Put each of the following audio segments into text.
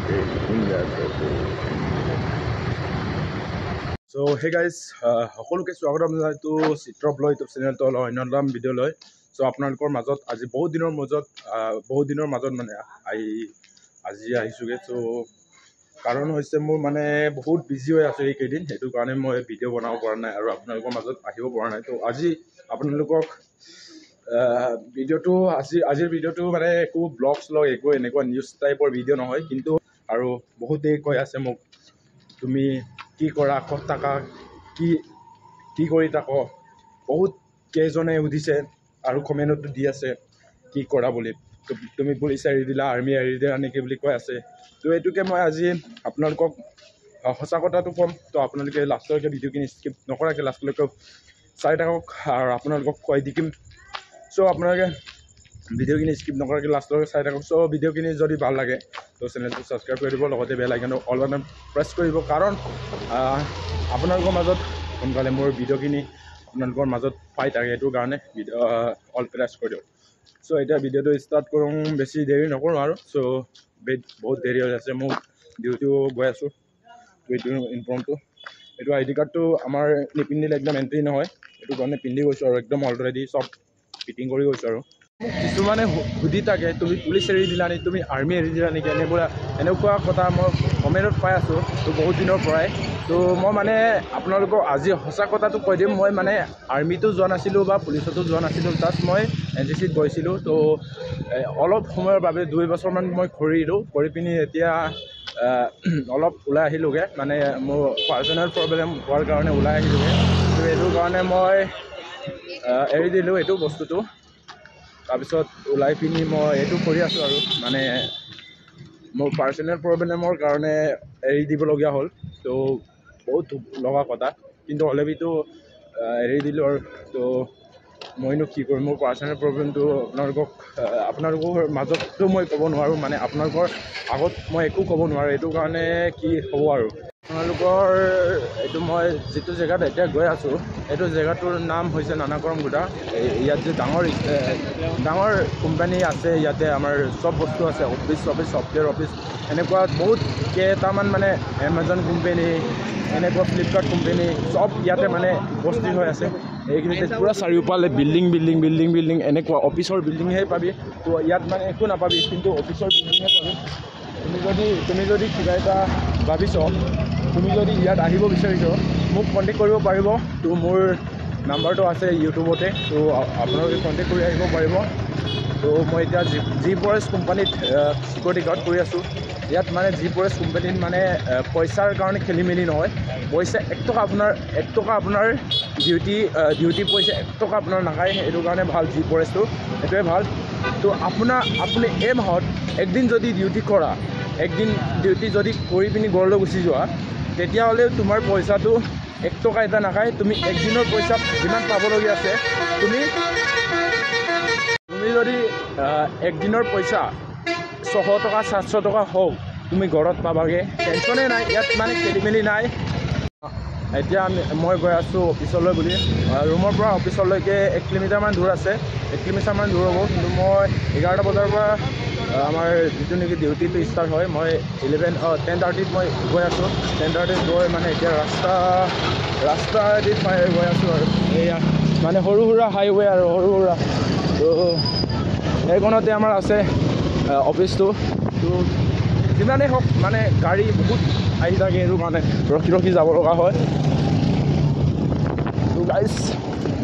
So hey guys, সকলোকে স্বাগতম জনাইছো চিত্ৰ ব্লগ ইউটিউব চেনেলটো অন্যতম ভিডিঅ' লৈ। So আপোনালোকৰ মাজত আজি বহুত দিনৰ মাজত মানে আজি আহিছোগে। So কাৰণ হৈছে মোৰ মানে বহুত বিজি হৈ আছো এইকেইদিন, সেইটো কাৰণে মই ভিডিঅ' বনাব পৰা নাই আৰু আপোনালোকৰ মাজত আহিব পৰা নাই। তো আজি আপোনালোকক আজিৰ ভিডিঅ'টো মানে একো ব্লগ শ্লগ একো এনেকুৱা নিউজ টাইপৰ ভিডিঅ' নহয়, কিন্তু আৰু বহুতেই কৈ আছে মোক তুমি কি কৰা, ক'ত থাকা, কি কৰি থাক, বহুত কেইজনে সুধিছে আৰু কমেণ্টতো দি আছে কি কৰা বুলি। তুমি পুলিচ এৰি দিলা, আৰ্মি এৰি দিলা নেকি বুলি কৈ আছে। তো এইটোকে মই আজি আপোনালোকক সঁচা কথাটো ক'ম। তো আপোনালোকে লাষ্টলৈকে ভিডিঅ'খিনি স্কিপ নকৰাকৈ লাষ্টলৈকে চাই থাকক আৰু আপোনালোকক কৈ দিম। চ' আপোনালোকে ভিডিঅ'খিনি স্কিপ নকৰাকৈ লাষ্টলৈকে চাই থাকক। চ' ভিডিঅ'খিনি যদি ভাল লাগে তো চেনেলটো ছাবস্ক্ৰাইব কৰি দিব, লগতে বেল আইকনটো অল বাটন প্ৰেছ কৰিব, কাৰণ আপোনালোকৰ মাজত সোনকালে মোৰ ভিডিঅ'খিনি আপোনালোকৰ মাজত পাই থাকে, সেইটো কাৰণে অল প্ৰেছ কৰি দিয়ক। চ' এতিয়া ভিডিঅ'টো ষ্টাৰ্ট কৰোঁ, বেছি দেৰি নকৰোঁ আৰু। চ' বহুত দেৰি হৈ আছে, মোক ডিউটিও গৈ আছোঁ। তো এইটো ইনফৰ্মটো, এইটো ID কাৰ্ডটো আমাৰ নিপিন্ধিলে একদম এণ্ট্ৰি নহয়, সেইটো কাৰণে পিন্ধি গৈছোঁ আৰু একদম অলৰেডি চব ফিটিং কৰি গৈছোঁ। আৰু কিছুমানে সুধি থাকে তুমি পুলিচ এৰি দিলা নেকি, তুমি আৰ্মি এৰি দিলা নেকি, এনেকুৱা কথা মই কমেণ্টত পাই আছোঁ তো বহুত দিনৰ পৰাই। তো মই মানে আপোনালোকক আজি সঁচা কথাটো কৈ দিম, মই মানে আৰ্মিটো যোৱা নাছিলোঁ বা পুলিচতো যোৱা নাছিলোঁ, জাষ্ট মই NCCত গৈছিলোঁ। তো অলপ সময়ৰ বাবে 2 বছৰমান মই কৰি পিনি এতিয়া অলপ ওলাই আহিলোঁগৈ, মানে মোৰ পাৰ্চনেল প্ৰব্লেম হোৱাৰ কাৰণে ওলাই আহিলোঁগৈ। তো সেইটো কাৰণে মই এৰি দিলোঁ এইটো বস্তুটো। তাৰপিছত ওলাই পিনি মই এইটো কৰি আছোঁ আৰু মানে মোৰ পাৰ্চনেল প্ৰব্লেমৰ কাৰণে এৰি দিবলগীয়া হ'ল। তো বহুত দুখ লগা কথা, কিন্তু হ'লেবিতো এৰি দিলোঁ আৰু। তো মইনো কি কৰিম, মোৰ পাৰ্চনেল প্ৰব্লেমটো আপোনালোকৰ মাজততো মই ক'ব নোৱাৰোঁ, মানে আপোনালোকৰ আগত মই একো ক'ব নোৱাৰোঁ। এইটো কাৰণে কি হ'ব আৰু আপোনালোকৰ এইটো মই যিটো জেগাত এতিয়া গৈ আছোঁ, এইটো জেগাটোৰ নাম হৈছে নানাকৰমগুদা। ইয়াত যে ডাঙৰ কোম্পানী আছে, ইয়াতে আমাৰ চব বস্তু আছে, অফিচ ছফ্টৱেৰ অফিচ, এনেকুৱা বহুত কেইটামান মানে এমাজন কোম্পানী, এনেকুৱা ফ্লিপকাৰ্ট কোম্পানী, চব ইয়াতে মানে উপস্থিত হৈ আছে। এইখিনিতে পূৰা চাৰিওফালে বিল্ডিং এনেকুৱা অফিচৰ বিল্ডিংহে পাবি। তো ইয়াত মানে একো নাপাবি, কিন্তু অফিচৰ বিল্ডিংহে পাবি। তুমি যদি কিবা এটা ভাবিছ, তুমি যদি ইয়াত আহিব বিচাৰিছ, মোক কণ্টেক্ট কৰিব পাৰিব। তো মোৰ নাম্বাৰটো আছে ইউটিউবতে, তো আপোনালোকে কণ্টেক্ট কৰি আহিব পাৰিব। তো মই এতিয়া জি ফৰেষ্ট কোম্পানীত চিকিউৰিটি গাৰ্ড কৰি আছোঁ। ইয়াত মানে জি ফৰেষ্ট কোম্পানীত মানে পইচাৰ কাৰণে খেলি মেলি নহয়, পইচা 1 টকা আপোনাৰ ডিউটি পইচা 1 টকা আপোনাৰ নাখায়, এইটো কাৰণে ভাল জি ফৰেষ্টটো, এইটোৱে ভাল। তো আপুনি এই মাহত একদিন যদি ডিউটি কৰা, একদিন ডিউটি যদি কৰি পিনি ঘৰলৈ গুচি যোৱা, তেতিয়াহ'লে তোমাৰ পইচাটো 1 টকা এটা নাখায়। তুমি একদিনৰ পইচা যিমান পাবলগীয়া আছে, তুমি যদি একদিনৰ পইচা 600 টকা 700 টকা হওক, তুমি ঘৰত পাবাগৈ, টেনশ্যনে নাই। ইয়াত মানে খেলি মেলি নাই। এতিয়া মই গৈ আছোঁ অফিচলৈ বুলি, ৰুমৰ পৰা অফিচলৈকে 1 কিলোমিটাৰমান দূৰ আছে, 1 কিলোমিটাৰমান দূৰ হ'ব। কিন্তু মই 11টা বজাৰ পৰা আমাৰ যিটো নেকি ডিউটিটো ষ্টাৰ্ট হয়, মই 10:30ত মই গৈ আছোঁ। 10:30ত গৈ মানে এতিয়া ৰাস্তাদি গৈ আছোঁ আৰু এয়া মানে সৰু সুৰা হাইৱে আৰু সৰু সুৰা। তো এইখনতে আমাৰ আছে অফিচটো। তো যিমানেই হওক মানে গাড়ী বহুত আহি থাকে, সেইটো কাৰণে ৰখি যাব লগা হয়। তো গাইজ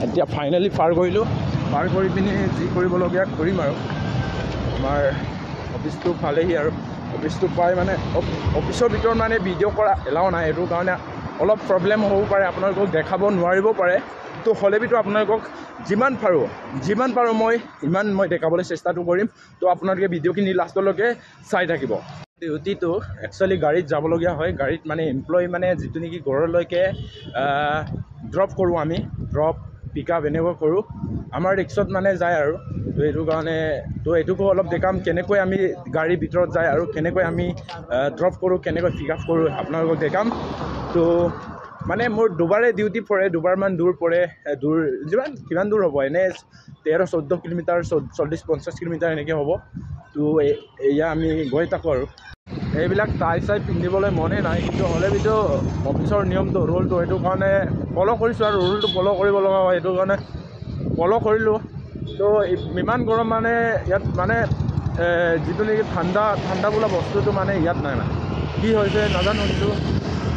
এতিয়া ফাইনেলি পাৰ কৰি পিনি যি কৰিবলগীয়া কৰিম আৰু। আমাৰ অফিচটো পালেহি আৰু অফিচটো পাই মানে অফিচৰ ভিতৰত মানে ভিডিঅ' কৰা এলাও নাই, সেইটো কাৰণে অলপ প্ৰব্লেম হ'ব পাৰে, আপোনালোকক দেখাব নোৱাৰিব পাৰে। তো হ'লেবিতো আপোনালোকক যিমান পাৰোঁ মই দেখাবলৈ চেষ্টাটো কৰিম। তো আপোনালোকে ভিডিঅ'খিনি লাষ্টলৈকে চাই থাকিব। ডিউটিটো একচুৱেলি গাড়ীত যাবলগীয়া হয়, গাড়ীত মানে এমপ্লয়ী মানে যিটো নেকি ঘৰলৈকে ড্ৰপ কৰোঁ আমি, পিক আপ এনেকুৱা কৰোঁ, আমাৰ ৰিক্সত মানে যায় আৰু। তো এইটো কাৰণে এইটোকো অলপ দেখাম, কেনেকৈ আমি গাড়ীৰ ভিতৰত যায় আৰু কেনেকৈ আমি ড্ৰপ কৰোঁ, কেনেকৈ পিক আপ কৰোঁ, আপোনালোকক দেখাম। তো মানে মোৰ দুবাৰে ডিউটি পৰে, দুবাৰমান দূৰ পৰে, কিমান দূৰ হ'ব, এনেই 13-14 কিলোমিটাৰ, 40-50 কিলোমিটাৰ এনেকৈ হ'ব। তো এয়া আমি গৈ থাকোঁ আৰু এইবিলাক টাই চাই পিন্ধিবলৈ মনে নাই, কিন্তু হ'লে কিন্তু অফিচৰ নিয়মটো ৰুলটো সেইটো কাৰণে ফ'ল' কৰিছোঁ আৰু ৰুলটো ফ'ল' কৰিব লগা হয়, সেইটো কাৰণে ফ'ল' কৰিলোঁ। তো ইমান গৰম মানে ইয়াত মানে যিটো নেকি ঠাণ্ডা বোলা বস্তুটো মানে ইয়াত নাই মানে কি হৈছে নাজানো, কিন্তু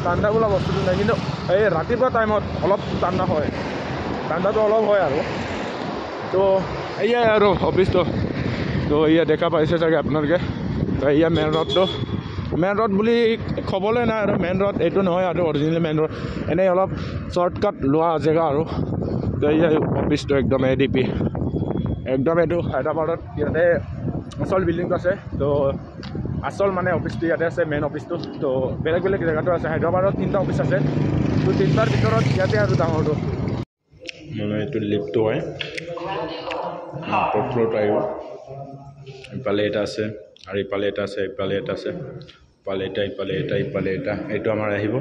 ঠাণ্ডা বোলা বস্তুটো নাই। কিন্তু এই ৰাতিপুৱা টাইমত অলপ ঠাণ্ডা হয়, ঠাণ্ডাটো অলপ হয় আৰু। তো এয়াই আৰু অফিচটো। তো এয়া দেখা পাইছে চাগে আপোনালোকে। তো এয়া মেইন ৰোডটো, মেইন ৰোড বুলি ক'বলৈ নাই আৰু মেইন ৰোড এইটো নহয় আৰু অৰিজিনেল মেইন ৰোড, এনেই অলপ শ্বৰ্টকাট লোৱা জেগা আৰু। তো এয়া অফিচটো একদম ADP একদম এইটো হায়দৰাবাদত ইয়াতে আচল বিল্ডিংটো আছে। তো আচল মানে অফিচটো ইয়াতে আছে, মেইন অফিচটো। তো বেলেগ বেলেগ জেগাতো আছে, হায়দৰাবাদত 3টা অফিচ আছে, তো 3টাৰ ভিতৰত ইয়াতে আৰু ডাঙৰটো মানে এইটো লিফ্টটো হয়, ওপৰ ফ্ল'ৰটো আহিব। ইফালে এটা আছে আৰু ইফালে এটা আছে, ইফালে এটা আছে, ইফালে এটা, ইফালে এটা, ইফালে এটা, এইটো আমাৰ আহিব।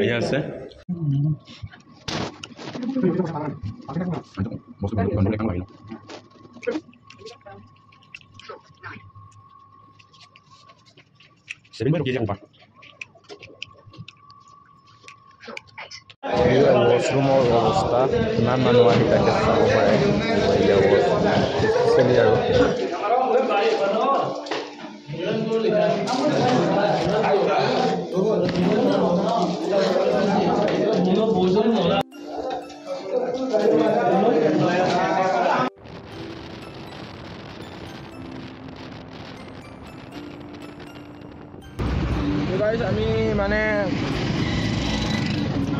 এয়া আছে ৱাছৰুমৰ ব্যৱস্থা, কিমান মানুহ আহি তাকে চাব পাৰে। আৰু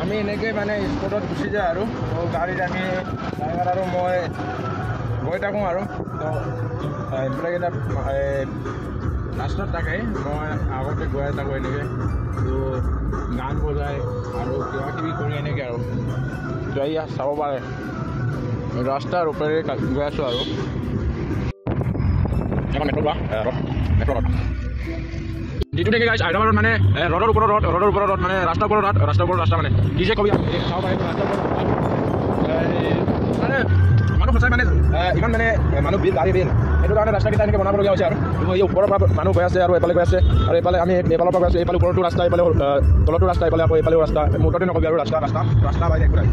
আমি এনেকৈ মানে স্পটত গুচি যায় আৰু গাড়ীত আমি ড্ৰাইভাৰ আৰু মই গৈ থাকোঁ আৰু। তো এইবিলাকেইটা লাষ্টত থাকে, মই আগতে গৈ থাকোঁ এনেকৈ। তো গান বজাই আৰু কিবা কিবি কৰি এনেকৈ আৰু। তো এয়া চাব পাৰে ৰাস্তাৰ ওপৰেৰে গৈ আছোঁ আৰু। মেট্ৰ' ৰড যিটো নেকি গাইজ হায়দৰাবাদত মানে ৰ'দৰ ওপৰত ৰ'দ মানে ৰাস্তাৰ ওপৰত ৰাস্তা মানে কি যে কবি চাব পাৰে ৰাস্তাৰ ওপৰত মানে মানুহ সঁচাই মানে ইমান মানে মানুহ ভিৰ গাড়ী ভিৰ, সেইটো কাৰণে ৰাস্তাকেইটা এনেকৈ বনাবলগীয়া হৈছে আৰু। এই ওপৰৰ পৰা মানুহ গৈ আছে আৰু এফালে গৈ আছে, আৰু এইফালে আমি এইফালৰ পৰা গৈ আছোঁ, এইফালে ওপৰতো ৰাস্তা, এইফালে তলতো ৰাস্তা, এইফালে আকৌ এইফালেও ৰাস্তা, মুঠতে নকবি আৰু ৰাস্তা বাই একো নাই।